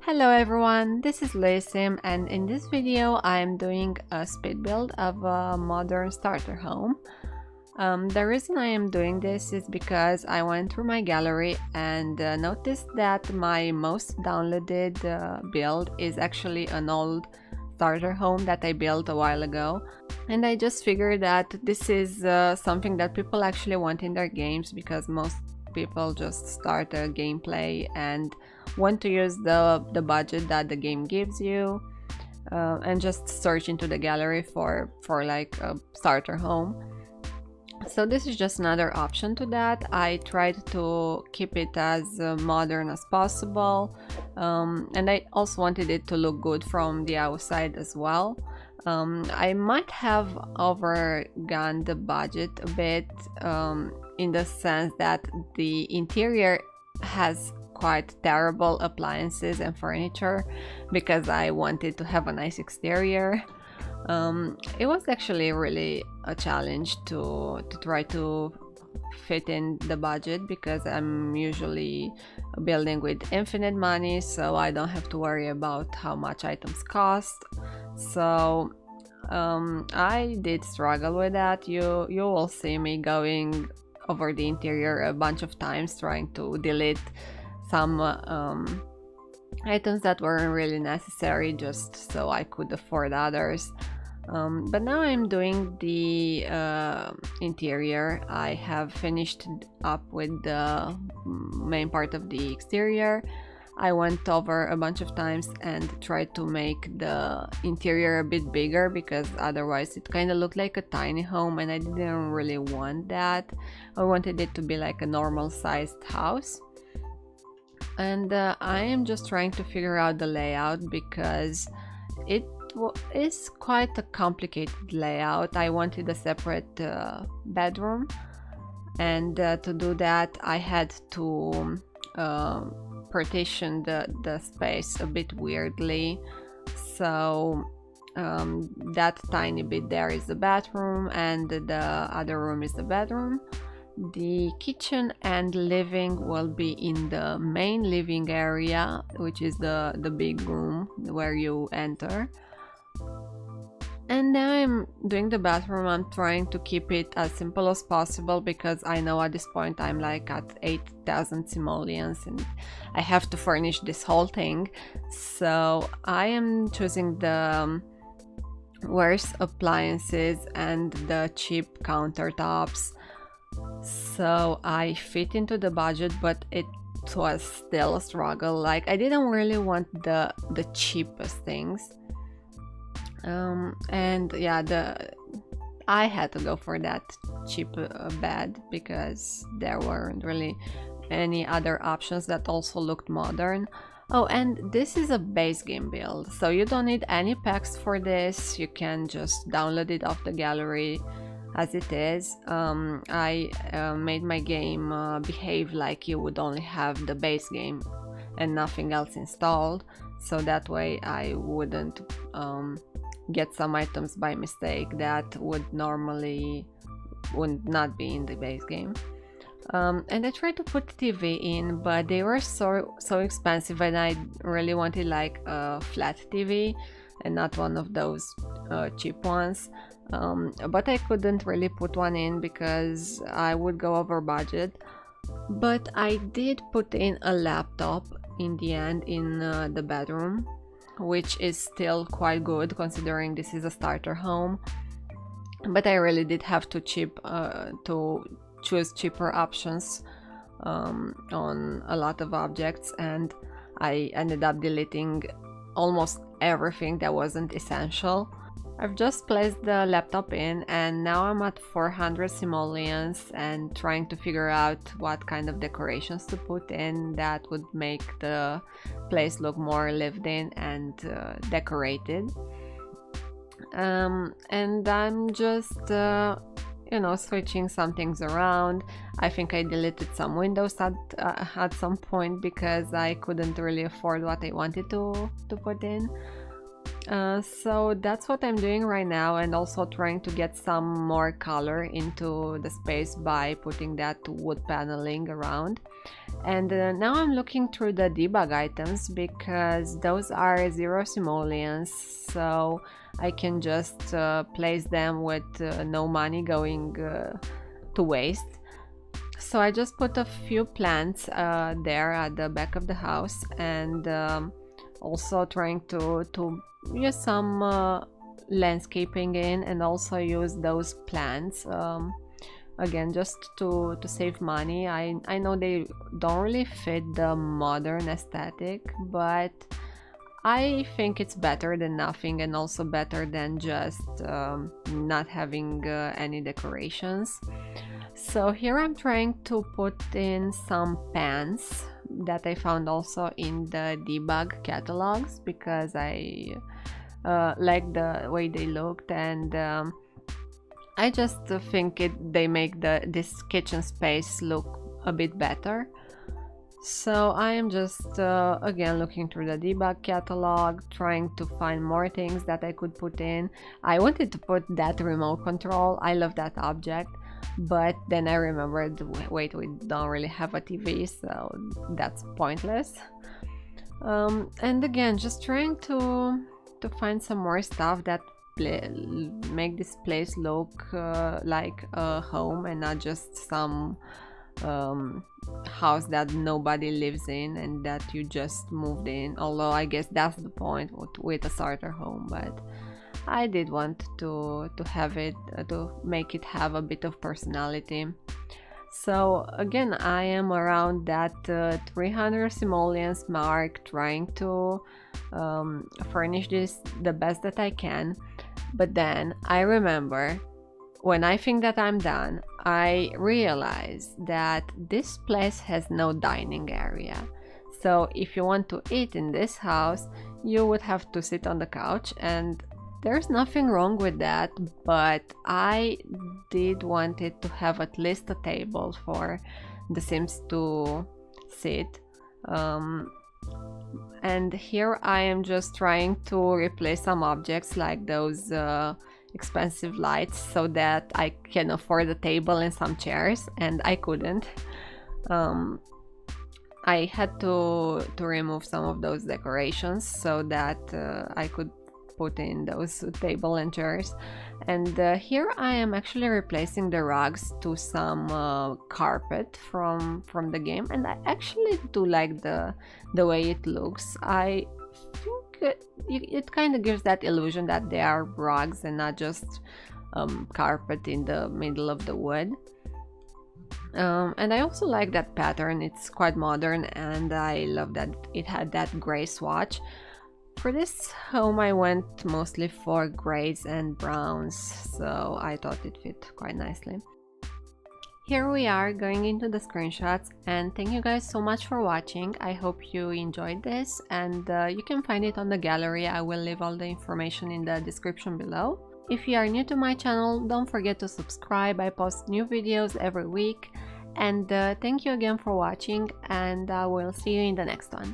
Hello everyone, this is louisim, and in this video I am doing a speed build of a modern starter home. The reason I am doing this is because I went through my gallery and noticed that my most downloaded build is actually an old starter home that I built a while ago. And I just figured that this is something that people actually want in their games, because most people just start a gameplay and want to use the budget that the game gives you, and just search into the gallery for like a starter home. So this is just another option to that. I tried to keep it as modern as possible, and I also wanted it to look good from the outside as well. I might have overgone the budget a bit, in the sense that the interior has quite terrible appliances and furniture because I wanted to have a nice exterior. It was actually really a challenge to try to fit in the budget, because I'm usually building with infinite money, so I don't have to worry about how much items cost. So I did struggle with that. You will see me going over the interior a bunch of times, trying to delete some items that weren't really necessary, just so I could afford others. But now I'm doing the interior. I have finished up with the main part of the exterior. I went over a bunch of times and tried to make the interior a bit bigger, because otherwise it kind of looked like a tiny home and I didn't really want that. I wanted it to be like a normal sized house. And I am just trying to figure out the layout, because it is quite a complicated layout. I wanted a separate bedroom, and to do that I had to partition the space a bit weirdly. So that tiny bit there is the bathroom, and the other room is the bedroom. The kitchen and living will be in the main living area, which is the big room where you enter. And now I'm doing the bathroom. I'm trying to keep it as simple as possible, because I know at this point I'm like at 8,000 simoleons and I have to furnish this whole thing. So I am choosing the worst appliances and the cheap countertops, so I fit into the budget, but it was still a struggle. Like, I didn't really want the cheapest things. And yeah, I had to go for that cheap bed, because there weren't really any other options that also looked modern. Oh, and this is a base game build, so you don't need any packs for this. You can just download it off the gallery as it is. I made my game behave like you would only have the base game and nothing else installed, so that way I wouldn't get some items by mistake that would not be in the base game. And I tried to put TV in, but they were so expensive, and I really wanted like a flat TV and not one of those cheap ones. But I couldn't really put one in because I would go over budget. But I did put in a laptop in the end in the bedroom, which is still quite good considering this is a starter home. But I really did have to choose cheaper options on a lot of objects, and I ended up deleting almost everything that wasn't essential. I've just placed the laptop in, and now I'm at 400 simoleons and trying to figure out what kind of decorations to put in that would make the place look more lived in and decorated. And I'm just switching some things around. I think I deleted some windows at some point, because I couldn't really afford what I wanted to put in. So that's what I'm doing right now, and also trying to get some more color into the space by putting that wood paneling around. And now I'm looking through the debug items because those are zero simoleons, so I can just place them with no money going to waste. So I just put a few plants there at the back of the house, and also trying to use some landscaping in, and also use those plants again just to save money. I know they don't really fit the modern aesthetic, but I think it's better than nothing, and also better than just not having any decorations. So here I'm trying to put in some pans that I found also in the debug catalogs, because I like the way they looked, and I just think they make this kitchen space look a bit better. So I am just again looking through the debug catalog, trying to find more things that I could put in. I wanted to put that remote control. I love that object, but then I remembered, wait, we don't really have a TV, so that's pointless. And again, just trying to find some more stuff that make this place look like a home and not just some house that nobody lives in and that you just moved in. Although I guess that's the point with a starter home, but I did want to have it to make it have a bit of personality. So again, I am around that 300 simoleons mark, trying to furnish this the best that I can. But then I remember, when I think that I'm done, I realize that this place has no dining area. So if you want to eat in this house, you would have to sit on the couch, and there's nothing wrong with that, but I did want it to have at least a table for the Sims to sit. And here I am just trying to replace some objects like those expensive lights so that I can afford a table and some chairs, and I couldn't. I had to remove some of those decorations so that I could put in those table and chairs. And here I am actually replacing the rugs to some carpet from the game, and I actually do like the way it looks. I think it kind of gives that illusion that they are rugs and not just carpet in the middle of the wood. And I also like that pattern. It's quite modern, and I love that it had that gray swatch. For this home I went mostly for grays and browns, so I thought it fit quite nicely. Here we are going into the screenshots, and thank you guys so much for watching. I hope you enjoyed this, and you can find it on the gallery. I will leave all the information in the description below. If you are new to my channel, don't forget to subscribe. I post new videos every week, and thank you again for watching, and I will see you in the next one.